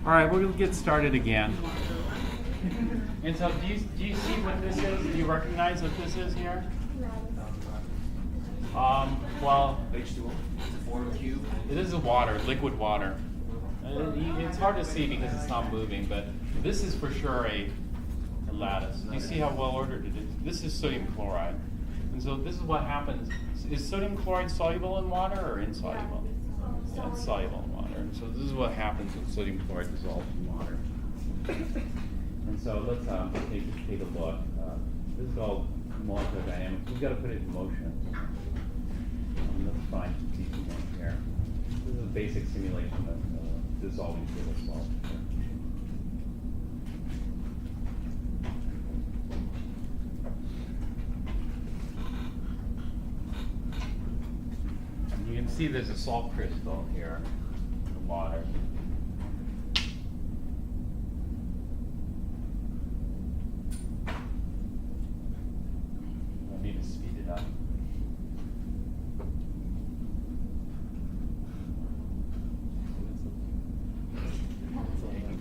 All right, we're gonna get started again. And so, do you see what this is? Do you recognize what this is here? Well, H2O, form cube. it is a water, liquid water. It's hard to see because it's not moving, but this is for sure a lattice. You see how well ordered it is? This is sodium chloride. And so this is what happens. Is sodium chloride soluble in water or insoluble? Yeah, it's soluble in water. And so this is what happens when sodium chloride dissolves in water. And so let's take a look. This is called molecular dynamics. We've got to put it in motion. Let's find some decent one here. This is a basic simulation of dissolving table salt. And you can see there's a salt crystal here in the water. I need to speed it up.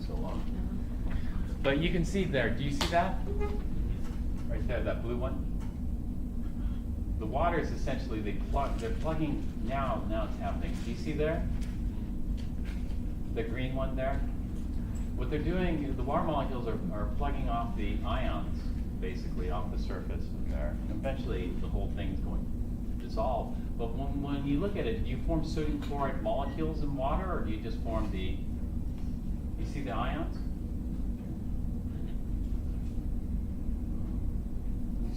So long. But you can see there, do you see that? Right there, that blue one? The water is essentially, they're plugging, now it's happening. Do you see there? The green one there? What they're doing, the water molecules are plugging off the ions, basically, off the surface of there. And eventually, the whole thing's going to dissolve. But when you look at it, do you form sodium chloride molecules in water, or do you just form the, you see the ions?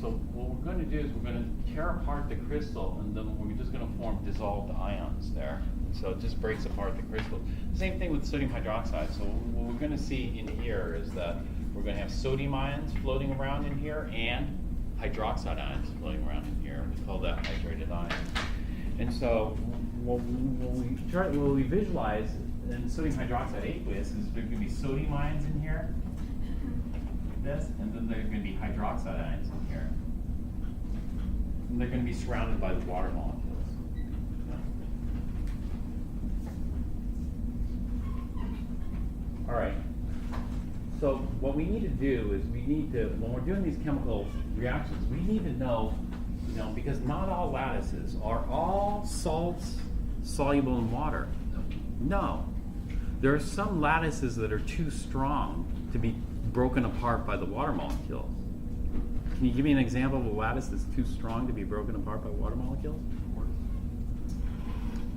So what we're going to do is we're going to tear apart the crystal, and then we're just going to form dissolved ions there. So it just breaks apart the crystal. Same thing with sodium hydroxide. So what we're going to see in here is that we're going to have sodium ions floating around in here and hydroxide ions floating around in here. We call that hydrated ion. And so what we visualize in sodium hydroxide aqueous is there's going to be sodium ions in here, this, and then there's going to be hydroxide ions in here. And they're going to be surrounded by the water molecules. All right. So what we need to do is when we're doing these chemical reactions, we need to know, because not all lattices are all salts soluble in water. No. There are some lattices that are too strong to be broken apart by the water molecules. Can you give me an example of a lattice that's too strong to be broken apart by water molecules? Quartz.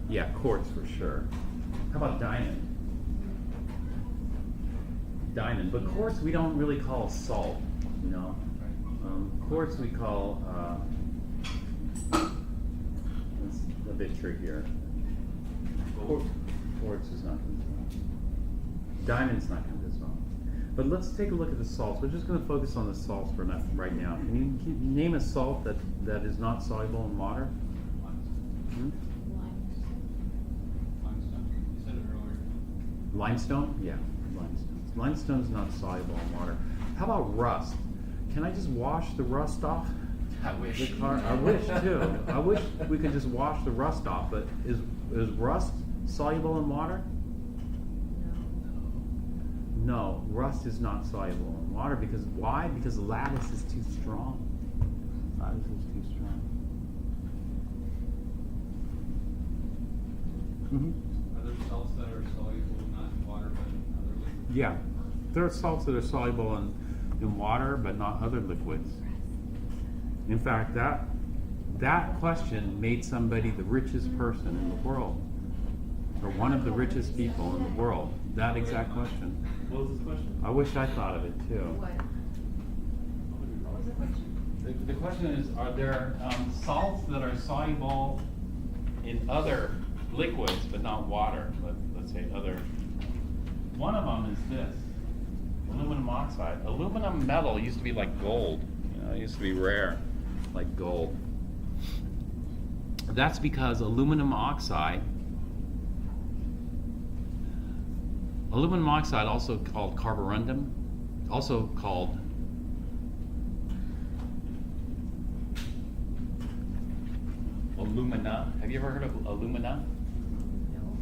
Yeah, quartz for sure. How about diamond? Diamond, but quartz we don't really call salt, quartz we call, it's a bit trickier. Quartz is not going to dissolve. Diamond's not going to dissolve. But let's take a look at the salts. We're just going to focus on the salts for right now. Can you name a salt that is not soluble in water? Hmm? Limestone. You said it earlier. Limestone? Yeah, limestone. Limestone's not soluble in water. How about rust? Can I just wash the rust off? I wish. I wish too. I wish we could just wash the rust off, but is rust soluble in water? No, rust is not soluble in water because why? Because the lattice is too strong. Lattice is too strong. Mm-hmm. Are there salts that are soluble not in water but in other liquids? Yeah, there are salts that are soluble in water but not other liquids. In fact, that question made somebody the richest person in the world, or one of the richest people in the world. That exact question. What was this question? I wish I thought of it too. What? What was the question? The question is, are there salts that are soluble in other liquids but not water? Let's say other. One of them is this, aluminum oxide. Aluminum metal used to be like gold. It used to be rare, like gold. That's because aluminum oxide, also called carborundum, also called alumina. Have you ever heard of alumina? No.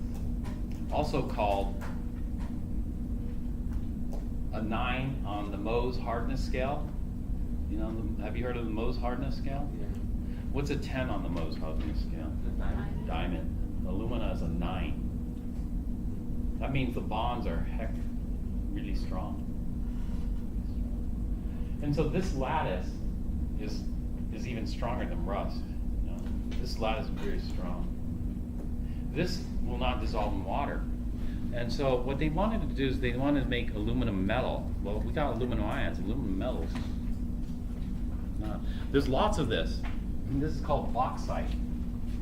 Also called a 9 on the Mohs hardness scale. You know, have you heard of the Mohs hardness scale? Yeah. What's a 10 on the Mohs hardness scale? The diamond. Diamond. Alumina is a 9. That means the bonds are really strong. And so this lattice is even stronger than rust. You know? This lattice is very strong. This will not dissolve in water. And so what they wanted to do is they wanted to make aluminum metal. Well, we got aluminum ions, aluminum metals. No. There's lots of this. And this is called bauxite.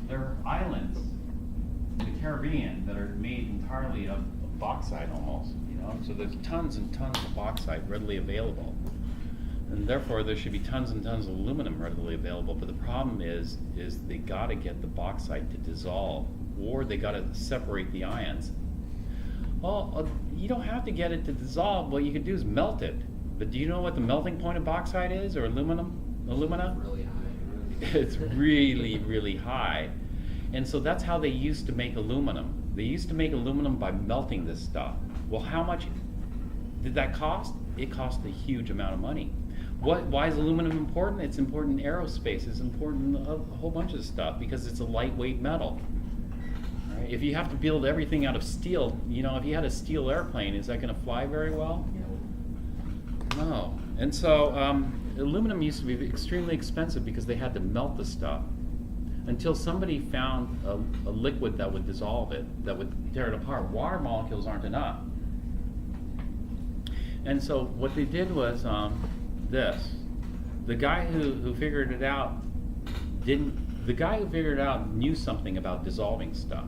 There are islands in the Caribbean that are made entirely of bauxite almost, you know. So there's tons and tons of bauxite readily available. And therefore there should be tons and tons of aluminum readily available. But the problem is they gotta get the bauxite to dissolve, or they gotta separate the ions. Well, you don't have to get it to dissolve. What you can do is melt it. But do you know what the melting point of bauxite is, or alumina? Really high. It's really, really high. And so that's how they used to make aluminum. They used to make aluminum by melting this stuff. Well, how much did that cost? It cost a huge amount of money. Why is aluminum important? It's important in aerospace. It's important in a whole bunch of stuff because it's a lightweight metal. Right? If you have to build everything out of steel, you know, if you had a steel airplane, is that going to fly very well? No. And so aluminum used to be extremely expensive because they had to melt the stuff until somebody found a liquid that would dissolve it, that would tear it apart. Water molecules aren't enough. And so what they did was this. The guy who figured it out knew something about dissolving stuff.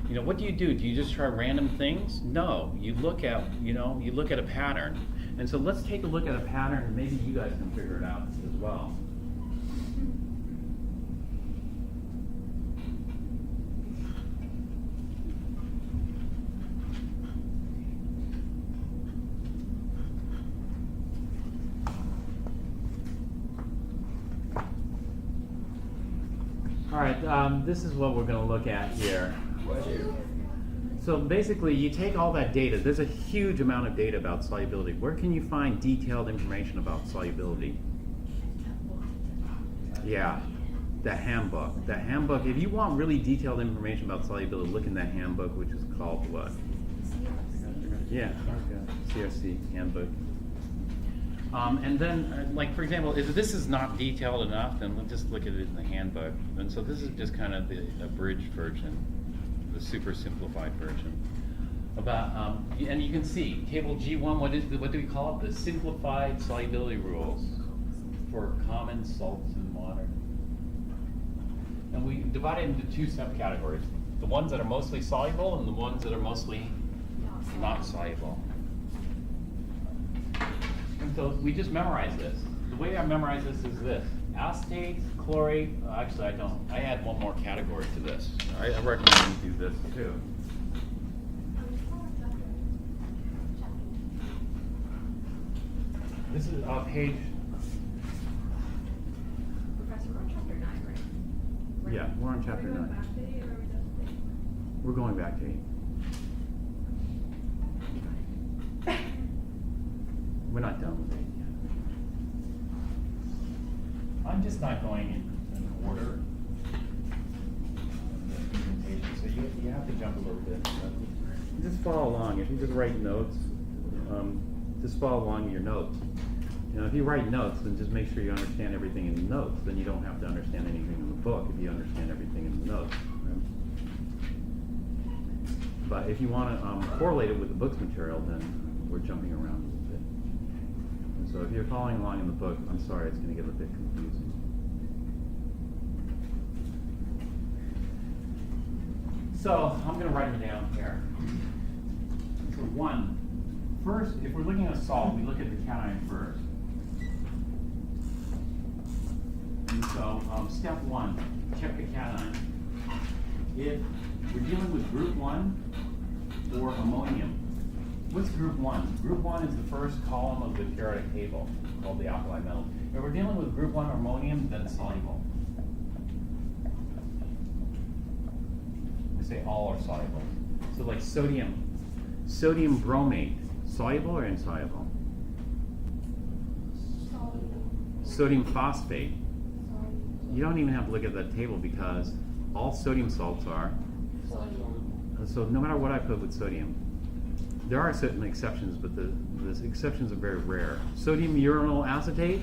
You know, what do? Do you just try random things? No, you look at a pattern. And so let's take a look at a pattern, and maybe you guys can figure it out as well. All right, this is what we're going to look at here. So basically, you take all that data. There's a huge amount of data about solubility. Where can you find detailed information about solubility? Yeah, the handbook. The handbook, if you want really detailed information about solubility, look in that handbook, which is called what? Yeah, CRC handbook. And then, like for example, if this is not detailed enough, then we'll just look at it in the handbook. And so this is just kind of the abridged version, the super simplified version. About and you can see table G1. What do we call it? The simplified solubility rules for common salts in water. And we divide it into 2 subcategories: the ones that are mostly soluble and the ones that are mostly not soluble. And so we just memorize this. The way I memorize this is this: acetate, chlorate. Actually, I don't. I add one more category to this. I recommend you do this too. This is page. Professor, we're on chapter 9, right? Yeah, we're on chapter 9. Back to 8 or are we done with 8? We're going back to 8. We're not done with 8 yet. I'm just not going in order. So you have to jump a little bit. Just follow along. If you just write notes, just follow along in your notes. You know, if you write notes, then just make sure you understand everything in the notes. Then you don't have to understand anything in the book if you understand everything in the notes. Right? But if you want to correlate it with the book's material, then we're jumping around a little bit. And so if you're following along in the book, I'm sorry, it's going to get a bit confusing. So I'm going to write them down here. So first, if we're looking at a salt, we look at the cation first. And so step 1, check the cation. If we're dealing with group 1 or ammonium, what's group 1? Group 1 is the first column of the periodic table, called the alkali metal. If we're dealing with group 1 or ammonium, then it's soluble. We say all are soluble. So like sodium bromate. Soluble or insoluble? Soluble. Sodium phosphate. Soluble. You don't even have to look at that table because all sodium salts are. Soluble. So no matter what I put with sodium, there are certain exceptions, but the exceptions are very rare. Sodium uranyl acetate.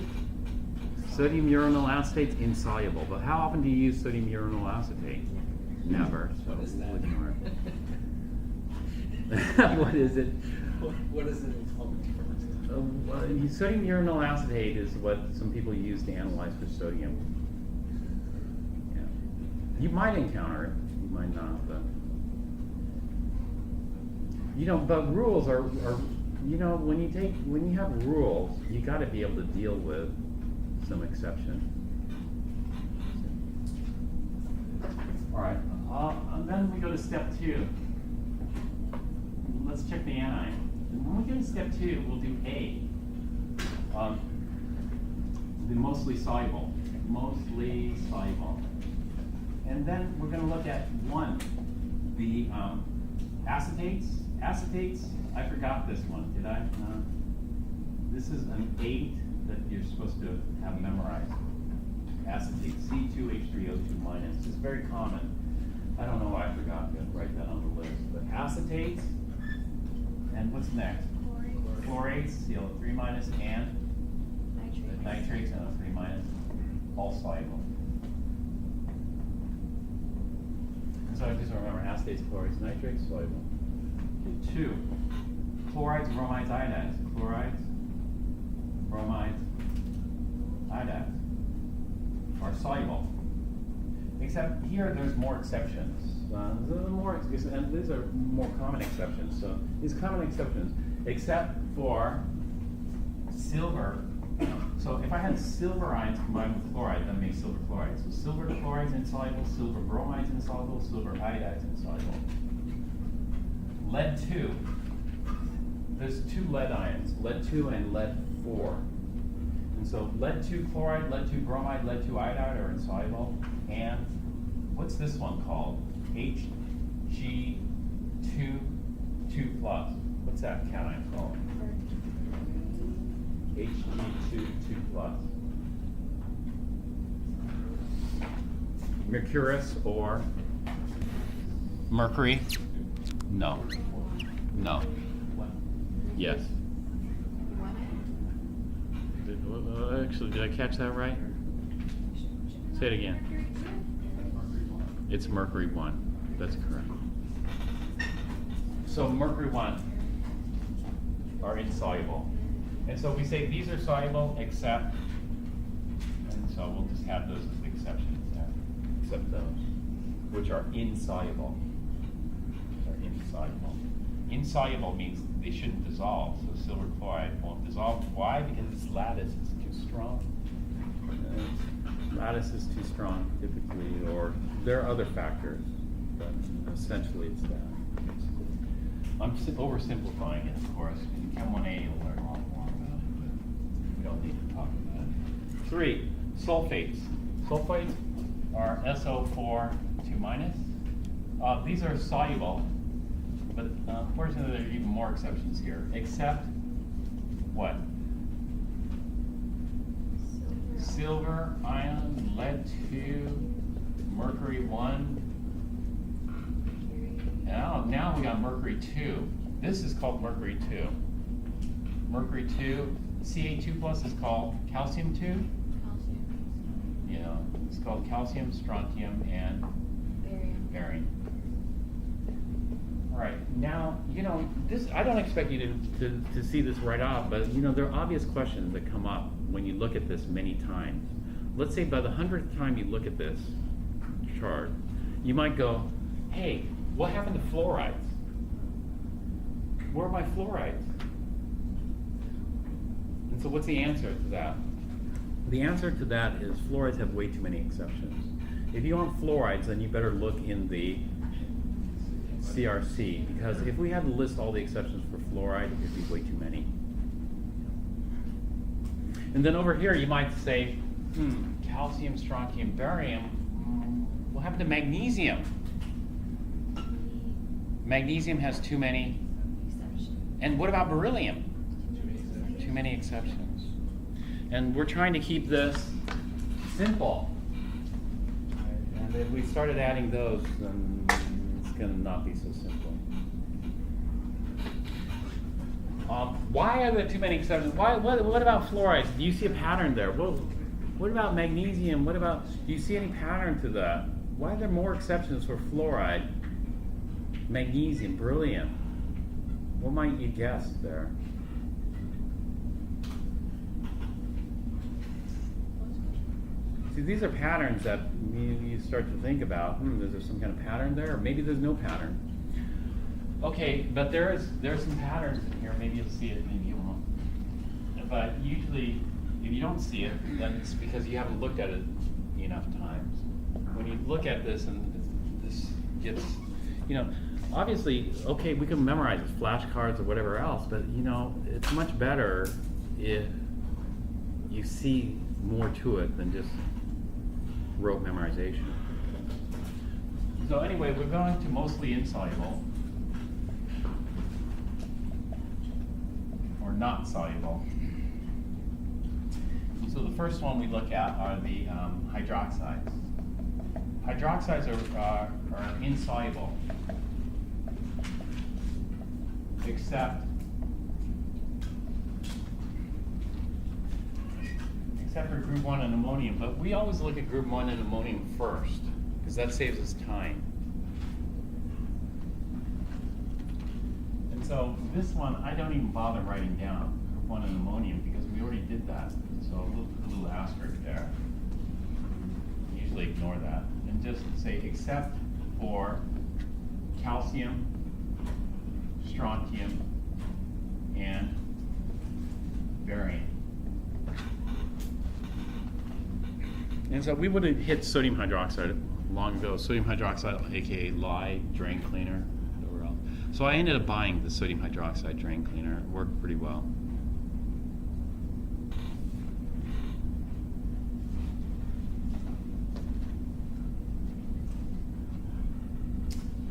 Sodium uranyl acetate's insoluble, but how often do you use sodium uranyl acetate? Never. So What is we'll that? ignore it. What is it? What is it called? Sodium uranyl acetate is what some people use to analyze for sodium. Yeah. You might encounter it, you might not, but but rules are when you have rules, you got to be able to deal with some exception. All right, and then we go to step 2. Let's check the anion. And when we get to step 2, we'll do A. The mostly soluble. And then we're going to look at 1, the acetates. Acetates, I forgot this one, did I? This is an 8 that you're supposed to have memorized. Acetate, C2H3O2 minus. It's very common. I don't know why I forgot to write that on the list. But acetates, and what's next? Chlorates, CL3 minus, and nitrates, NO3 minus, all soluble. And so I just remember acetates, chlorates, nitrates, soluble. Okay, 2, chlorides, bromides, iodides. Chlorides, bromides, iodides are soluble. Except here, there's more exceptions. And these are more common exceptions. So these common exceptions, except for silver. So if I had silver ions combined with chloride, that makes silver chloride. So silver chloride's insoluble, silver bromide's insoluble, silver iodide's insoluble. Lead 2. There's 2 lead ions, lead 2 and lead 4. And so lead 2 chloride, lead 2 bromide, lead 2 iodide are insoluble. And what's this one called? Hg2 2 plus. What's that cation called? Hg2 2 plus. Mercurous or mercury? No. No. Yes. Actually, did I catch that right? Say it again. It's mercury 1. That's correct. So mercury 1 are insoluble. And so we say these are soluble except, and so we'll just have those as the exceptions there. Except those, which are insoluble. They're insoluble. Insoluble means they shouldn't dissolve, so silver chloride won't dissolve. Why? Because its lattice is too strong. Lattice is too strong, typically, or there are other factors, but essentially it's that. I'm oversimplifying it, of course. In Chem 1A, you'll learn a lot more about it, but we don't need to talk about it. 3, sulfates. Sulfates are SO4 2 minus. These are soluble, but unfortunately there are even more exceptions here, except what? Silver ion, lead 2, mercury 1. Now we got mercury 2. This is called mercury 2. Mercury 2, Ca2 plus is called calcium 2. Calcium. Yeah, it's called calcium, strontium, and barium. All right, now, this, I don't expect you to see this right off, but, there are obvious questions that come up when you look at this many times. Let's say by the 100th time you look at this chart, you might go, hey, what happened to fluorides? Where are my fluorides? And so what's the answer to that? The answer to that is fluorides have way too many exceptions. If you want fluorides, then you better look in the CRC, because if we had to list all the exceptions for fluoride, it would be way too many. And then over here, you might say, calcium, strontium, barium. What happened to magnesium? Magnesium has too many And what about beryllium? Too many exceptions. And we're trying to keep this simple. And if we started adding those, then it's going to not be so simple. Why are there too many exceptions? What about fluorides? Do you see a pattern there? What about magnesium? Do you see any pattern to that? Why are there more exceptions for fluoride, magnesium, beryllium? What might you guess there? See, these are patterns that you start to think about. Is there some kind of pattern there? Or maybe there's no pattern. Okay, but there's some patterns in here. Maybe you'll see it, maybe you won't. But usually, if you don't see it, then it's because you haven't looked at it enough times. When you look at this and this gets, obviously, okay, we can memorize it, flashcards or whatever else, but it's much better if you see more to it than just rote memorization. So anyway, we're going to mostly insoluble. Or not soluble. So the first one we look at are the hydroxides. Hydroxides are insoluble, except for group 1 and ammonium. But we always look at group 1 and ammonium first, because that saves us time. And so this one, I don't even bother writing down group 1 and ammonium, because we already did that. So a little asterisk there. Usually ignore that. And just say, except for calcium, strontium, and barium. And so we would have hit sodium hydroxide long ago. Sodium hydroxide, aka lye, drain cleaner. So I ended up buying the sodium hydroxide drain cleaner. It worked pretty well.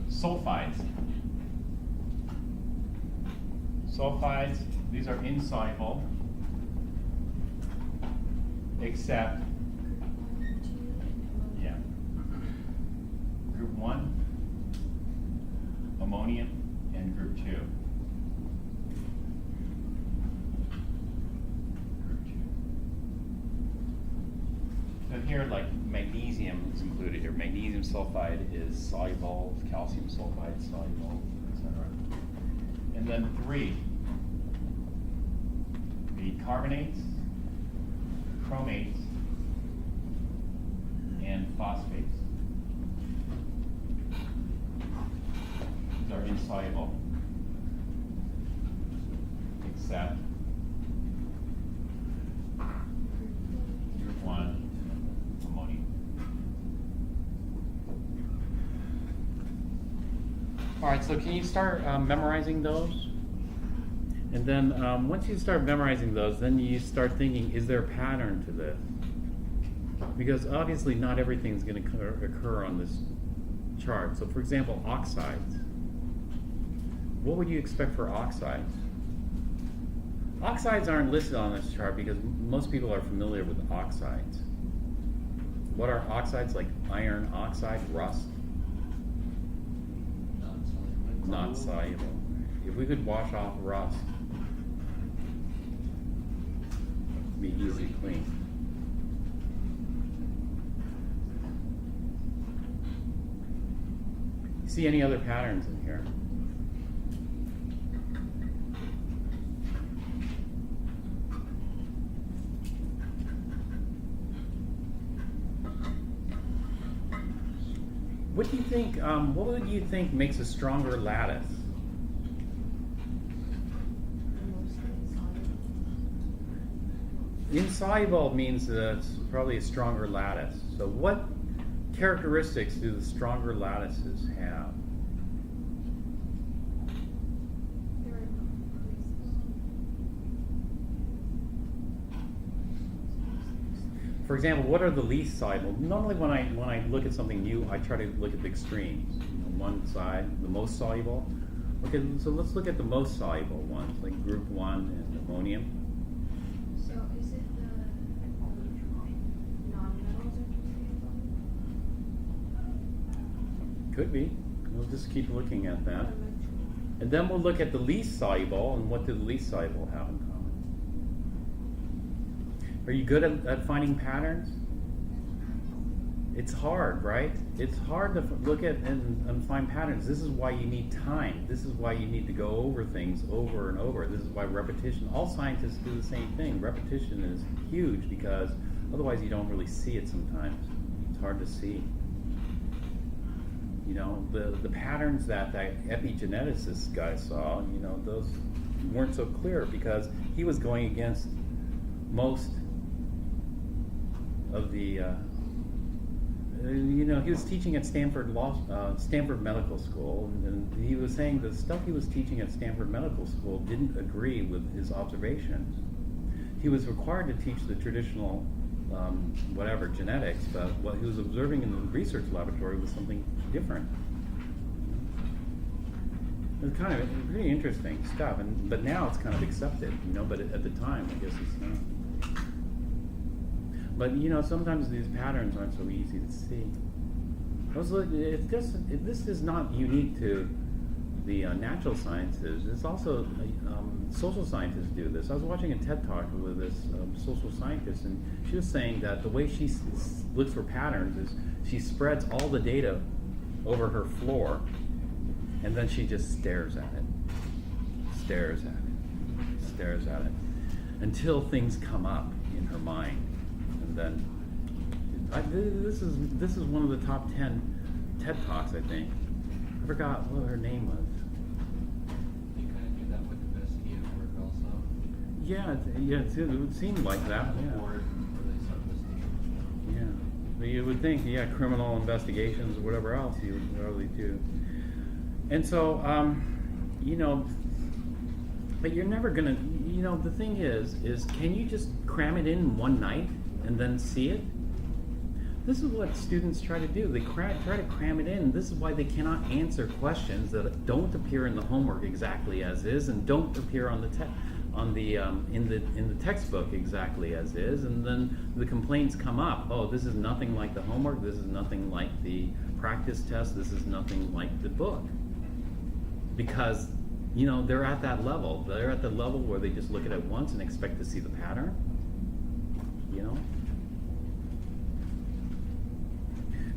Sulfides. Sulfides, these are insoluble, except, group 1, ammonium, and group 2. Group 2. So here, like magnesium is included here. Magnesium sulfide is soluble, calcium sulfide is soluble, etc. And then 3, the carbonates, chromates, and phosphates. These are insoluble, except group 1, ammonium. All right, so can you start memorizing those? And then once you start memorizing those, then you start thinking, is there a pattern to this? Because obviously not everything is going to occur on this chart. So for example, oxides. What would you expect for oxides? Oxides aren't listed on this chart because most people are familiar with oxides. What are oxides? Like iron oxide, rust? Not soluble. If we could wash off rust, it'd be easy to clean. See any other patterns in here? What do you think? What would you think makes a stronger lattice? Insoluble means that it's probably a stronger lattice. So what characteristics do the stronger lattices have? For example, what are the least soluble? Normally when I look at something new, I try to look at the extremes. One side, the most soluble, Okay, so let's look at the most soluble ones, like group 1 and ammonium. So is it the non-metals are just Could be. We'll just keep looking at that. And then we'll look at the least soluble, and what do the least soluble have in common? Are you good at finding patterns? It's hard, right? It's hard to look at and find patterns. This is why you need time. This is why you need to go over things over and over. This is why repetition, all scientists do the same thing. Repetition is huge because otherwise you don't really see it sometimes. It's hard to see. You know, the patterns that epigeneticist guy saw, you know, those weren't so clear because he was going against most of the, you know, he was teaching at Stanford Medical School, and he was saying the stuff he was teaching at Stanford Medical School didn't agree with his observations. He was required to teach the traditional whatever, genetics, but what he was observing in the research laboratory was something different. It's kind of pretty interesting stuff, but now it's kind of accepted, you know, but at the time, I guess it's not. But, you know, sometimes these patterns aren't so easy to see. This is not unique to the natural sciences. It's also social scientists do this. I was watching a TED Talk with this social scientist, and she was saying that the way she looks for patterns is she spreads all the data over her floor, and then she just stares at it, until things come up in her mind, and then this is one of the top 10 TED Talks, I think. I forgot what her name was. You kind of do that with investigative work also. Yeah, it would seem like that. Yeah. Board where they start listing. Yeah. But you would think, yeah, criminal investigations or whatever else you would probably do. And so, you know, but you're never gonna, you know, the thing is can you just cram it in one night and then see it? This is what students try to do. They try to cram it in. This is why they cannot answer questions that don't appear in the homework exactly as is, and don't appear on the in the textbook exactly as is. And then the complaints come up. Oh, this is nothing like the homework. This is nothing like the practice test. This is nothing like the book. Because, you know, they're at that level. They're at the level where they just look at it once and expect to see the pattern. You know.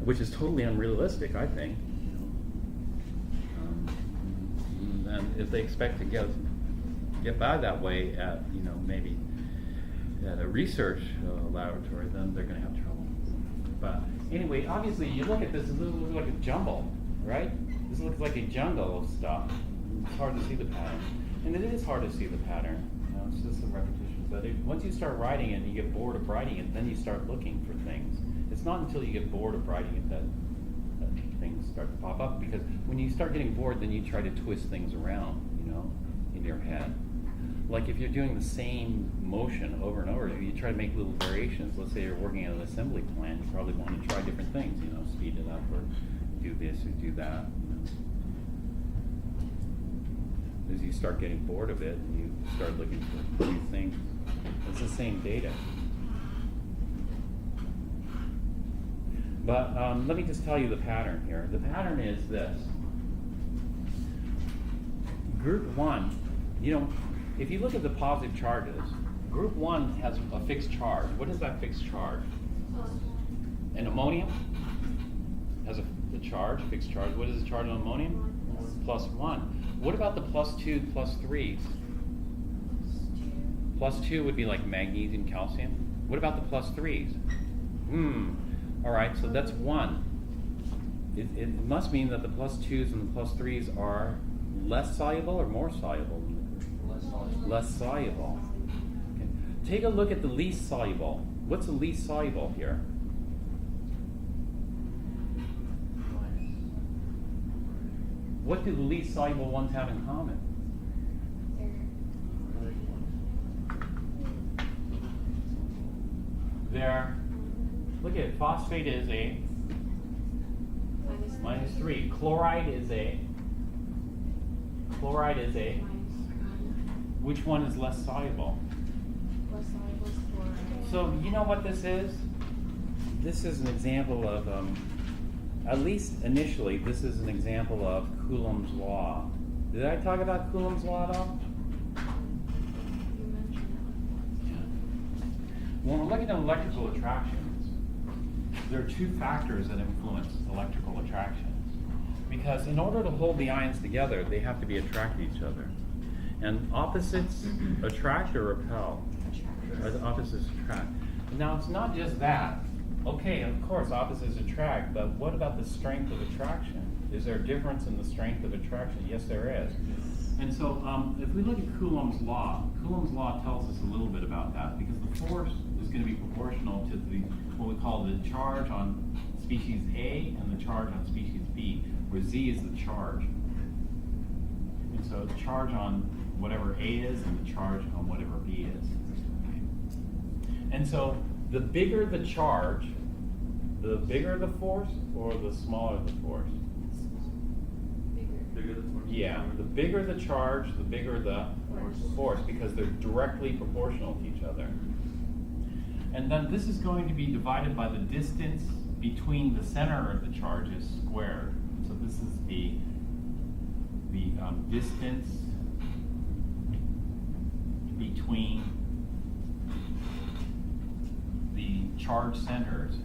Which is totally unrealistic, I think. And if they expect to get by that way at, you know, maybe at a research laboratory, then they're going to have trouble. But anyway, obviously, you look at this, it looks like a jumble, right? This looks like a jungle of stuff. It's hard to see the pattern, and it is hard to see the pattern. You know, it's just a repetition. But once you start writing it and you get bored of writing it, then you start looking for things. It's not until you get bored of writing it that things start to pop up, because when you start getting bored, then you try to twist things around, you know, in your head. Like if you're doing the same motion over and over, you try to make little variations. Let's say you're working at an assembly plant, you probably want to try different things, you know, speed it up or do this or do that. You know. As you start getting bored of it, and you start looking for new things. It's the same data. But let me just tell you the pattern here. The pattern is this. Group 1, you know, if you look at the positive charges, group 1 has a fixed charge. What is that fixed charge? And ammonium has a fixed charge. What is the charge on ammonium? +1. What about the +2, +3s? +2 would be like magnesium, calcium. What about the +3s? All right, so that's 1. It must mean that the +2s and the +3s are less soluble or more soluble? Less soluble. Less soluble. Okay. Take a look at the least soluble. What's the least soluble here? What do the least soluble ones have in common? They're, look at it, phosphate is a -3. Chloride is a Fluoride is a, which one is less soluble? Less soluble is fluoride. So you know what this is? This is an example of, at least initially, this is an example of Coulomb's law. Did I talk about Coulomb's law at all? You mentioned that. When we're looking at electrical attractions, there are two factors that influence electrical attractions. Because in order to hold the ions together, they have to be attracted to each other. And opposites attract or repel? Opposites attract. Now, it's not just that. Okay, of course, opposites attract, but what about the strength of attraction? Is there a difference in the strength of attraction? Yes, there is. And so, if we look at Coulomb's law tells us a little bit about that, because the force is going to be proportional to the what we call the charge on species A and the charge on species B, where Z is the charge. And so the charge on whatever A is and the charge on whatever B is. And so the bigger the charge, the bigger the force or the smaller the force? Bigger. Bigger the force. Yeah, the bigger the charge, the bigger the force, because they're directly proportional to each other. And then this is going to be divided by the distance between the center of the charges squared. So this is the distance between the charge centers.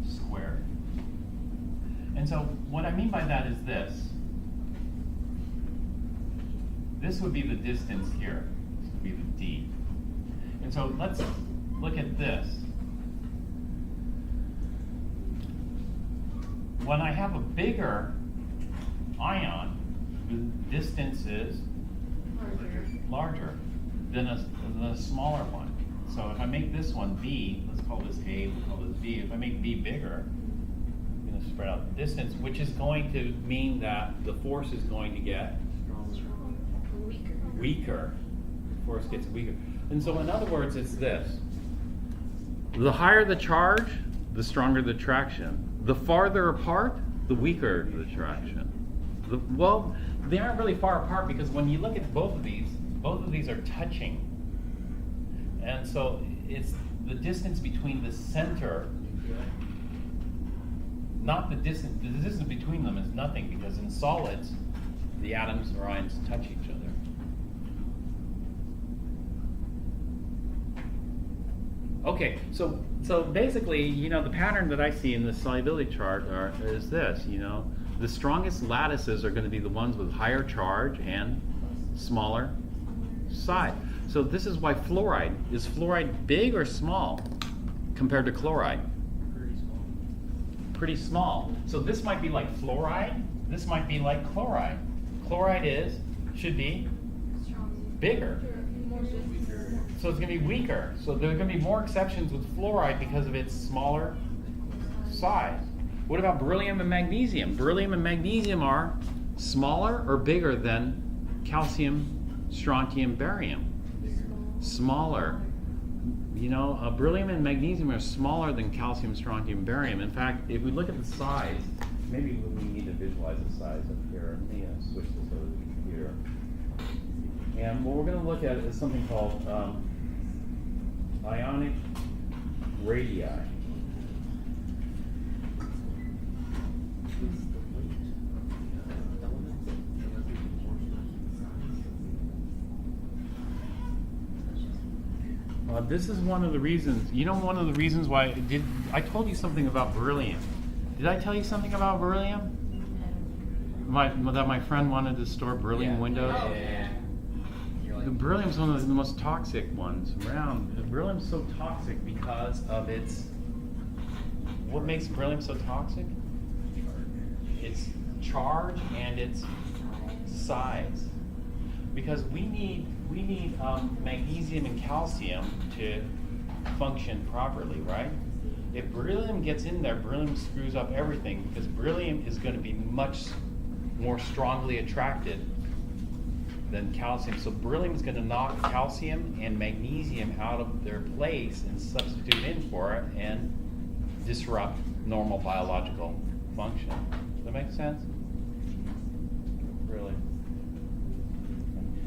Squared. And so what I mean by that is this. This would be the distance here. This would be the D. And so let's look at this. When I have a bigger ion, the distance is larger than a smaller one. So if I make this one B, let's call this A, we'll call this B. If I make B bigger, I'm going to spread out the distance, which is going to mean that the force is going to get weaker. The force gets weaker. And so in other words, it's this. The higher the charge, the stronger the traction. The farther apart, the weaker the traction. Well, they aren't really far apart because when you look at both of these are touching. And so it's the distance between the center, not the distance between them is nothing, because in solids, the atoms or ions touch each other. Okay, so basically, the pattern that I see in the solubility chart is this, the strongest lattices are going to be the ones with higher charge and smaller size. So this is why fluoride, is fluoride big or small compared to chloride? Pretty small. Pretty small. So this might be like fluoride, this might be like chloride. Chloride should be bigger. So it's going to be weaker. So there are going to be more exceptions with fluoride because of its smaller size. What about beryllium and magnesium? Beryllium and magnesium are smaller or bigger than calcium, strontium, barium? Smaller. Beryllium and magnesium are smaller than calcium, strontium, barium. In fact, if we look at the size, maybe we need to visualize the size up here. Let me switch this over to the computer. And what we're going to look at is something called ionic radii. This is one of the reasons, one of the reasons why I told you something about beryllium. Did I tell you something about beryllium? That my friend wanted to store beryllium windows? The beryllium is one of the most toxic ones around. Beryllium is so toxic because of what makes beryllium so toxic? Its charge and its size. Because we need magnesium and calcium to function properly, right? If beryllium gets in there, beryllium screws up everything, because beryllium is going to be much more strongly attracted than calcium. So beryllium is going to knock calcium and magnesium out of their place and substitute in for it and disrupt normal biological function. Does that make sense? Really?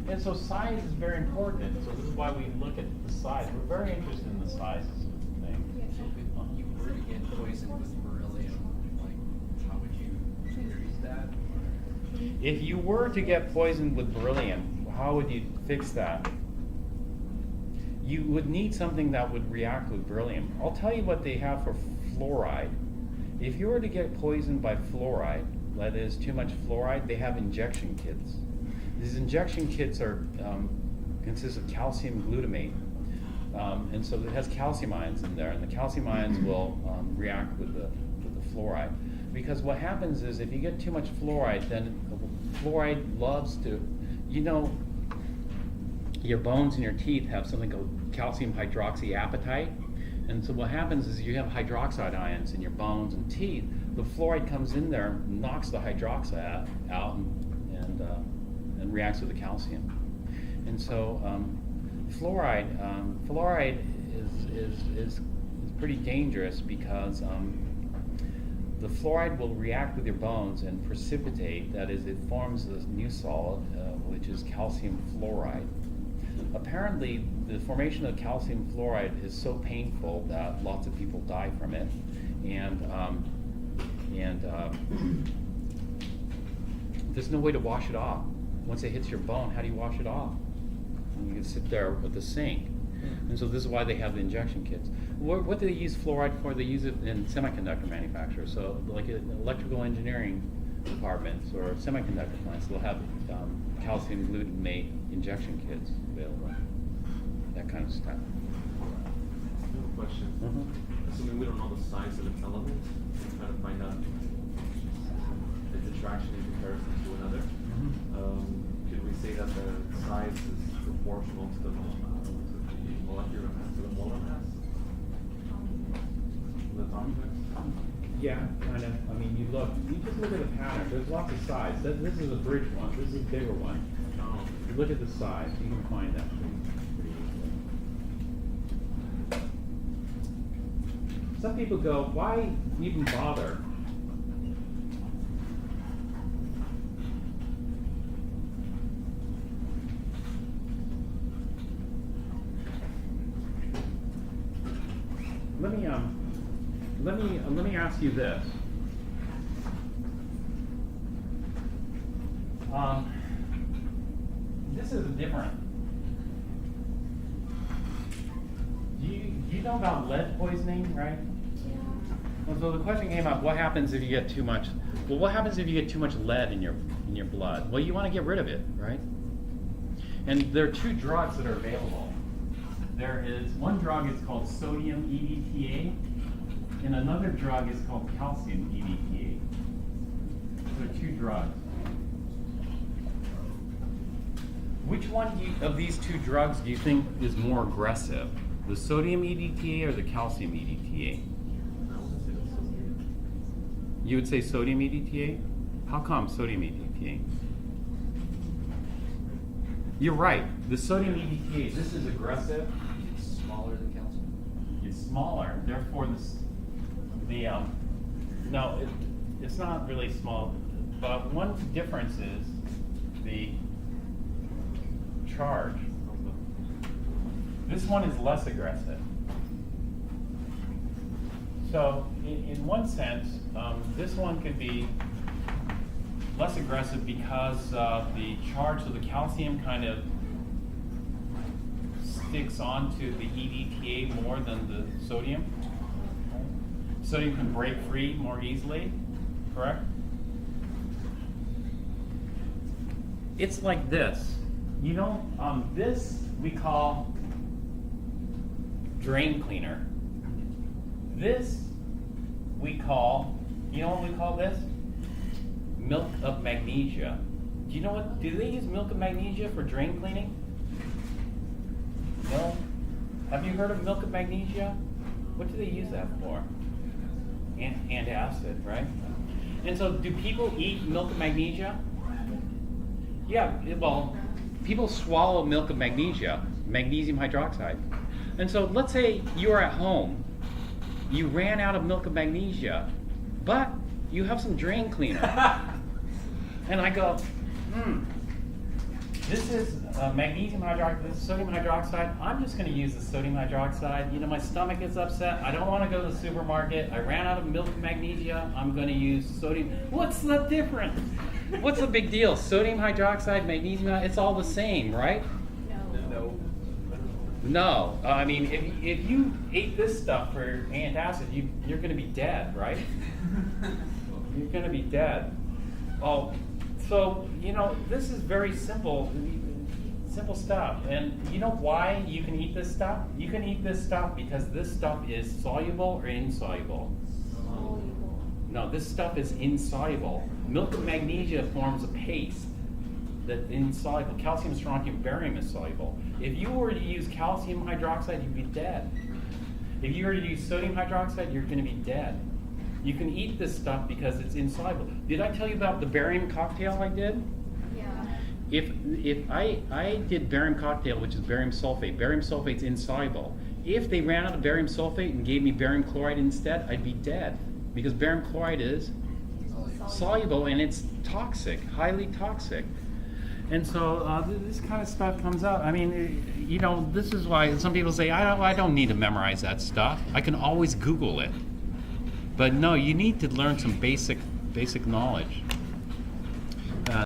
And so size is very important. So this is why we look at the size. We're very interested in the size thing. So if you were to get poisoned with beryllium, like, how would you treat that? If you were to get poisoned with beryllium, how would you fix that? You would need something that would react with beryllium. I'll tell you what they have for fluoride. If you were to get poisoned by fluoride, that is too much fluoride, they have injection kits. These injection kits are consist of calcium glutamate, and so it has calcium ions in there, and the calcium ions will react with the fluoride. Because what happens is if you get too much fluoride, then fluoride loves to, you know, your bones and your teeth have something called calcium hydroxyapatite. And so what happens is you have hydroxide ions in your bones and teeth. The fluoride comes in there, knocks the hydroxide out, and reacts with the calcium. And so fluoride is pretty dangerous because the fluoride will react with your bones and precipitate. That is, it forms this new solid, which is calcium fluoride. Apparently, the formation of calcium fluoride is so painful that lots of people die from it, and there's no way to wash it off. Once it hits your bone, how do you wash it off? And you can sit there with the sink, and so this is why they have the injection kits. What do they use fluoride for? They use it in semiconductor manufacturers. So, like in electrical engineering departments or semiconductor plants, they'll have calcium glutamate injection kits available. That kind of stuff. I have a question. Assuming we don't know the size of an element, we're trying to find out its attraction in comparison to another. Could we say that the size is proportional to the molecular mass, to the molar mass? The atomic mass? Yeah, kind of. I mean, you just look at the pattern. There's lots of size. This is a bridge one. This is a bigger one. You look at the size, you can find that pretty easily. Some people go, why even bother? Let me ask you this. This is different. Do you know about lead poisoning, right? Yeah. Well, so the question came up: what happens if you get too much? Well, what happens if you get too much lead in your blood? Well, you want to get rid of it, right? And there are two drugs that are available. There is one drug is called sodium EDTA, and another drug is called calcium EDTA. Those are two drugs. Which one of these two drugs do you think is more aggressive? The sodium EDTA or the calcium EDTA? I want to say the sodium. You would say sodium EDTA? How come sodium EDTA? You're right. The sodium EDTA, this is aggressive. It's smaller than calcium. It's smaller, therefore it's not really small, but one difference is the charge. This one is less aggressive. So in one sense, this one could be less aggressive because the charge of the calcium kind of sticks onto the EDTA more than the sodium. Sodium can break free more easily, correct? It's like this. You know, this we call drain cleaner. This we call, you know what we call this? Milk of magnesia. Do you know what, do they use milk of magnesia for drain cleaning? No? Have you heard of milk of magnesia? What do they use that for? Antacid, right? And so do people eat milk of magnesia? Yeah, well, people swallow milk of magnesia, magnesium hydroxide. And so let's say you are at home, you ran out of milk of magnesia, but you have some drain cleaner. And I go, this is magnesium hydroxide, this is sodium hydroxide. I'm just going to use the sodium hydroxide. You know, my stomach is upset. I don't want to go to the supermarket. I ran out of milk and magnesia. I'm going to use sodium. What's the difference? What's the big deal? Sodium hydroxide, magnesium, it's all the same, right? No. No. I mean, if you ate this stuff for antacid, you're going to be dead, right? You're going to be dead. Oh, so, you know, this is very simple stuff. And you know why you can eat this stuff? You can eat this stuff because this stuff is soluble or insoluble? Soluble. No, this stuff is insoluble. Milk and magnesia forms a paste that's insoluble. Calcium, strontium, barium is soluble. If you were to use calcium hydroxide, you'd be dead. If you were to use sodium hydroxide, you're going to be dead. You can eat this stuff because it's insoluble. Did I tell you about the barium cocktail I did? Yeah. If I did barium cocktail, which is barium sulfate's insoluble. If they ran out of barium sulfate and gave me barium chloride instead, I'd be dead. Because barium chloride is soluble and it's toxic, highly toxic. And so this kind of stuff comes out. I mean, you know, this is why some people say, I don't need to memorize that stuff. I can always Google it. But no, you need to learn some basic knowledge.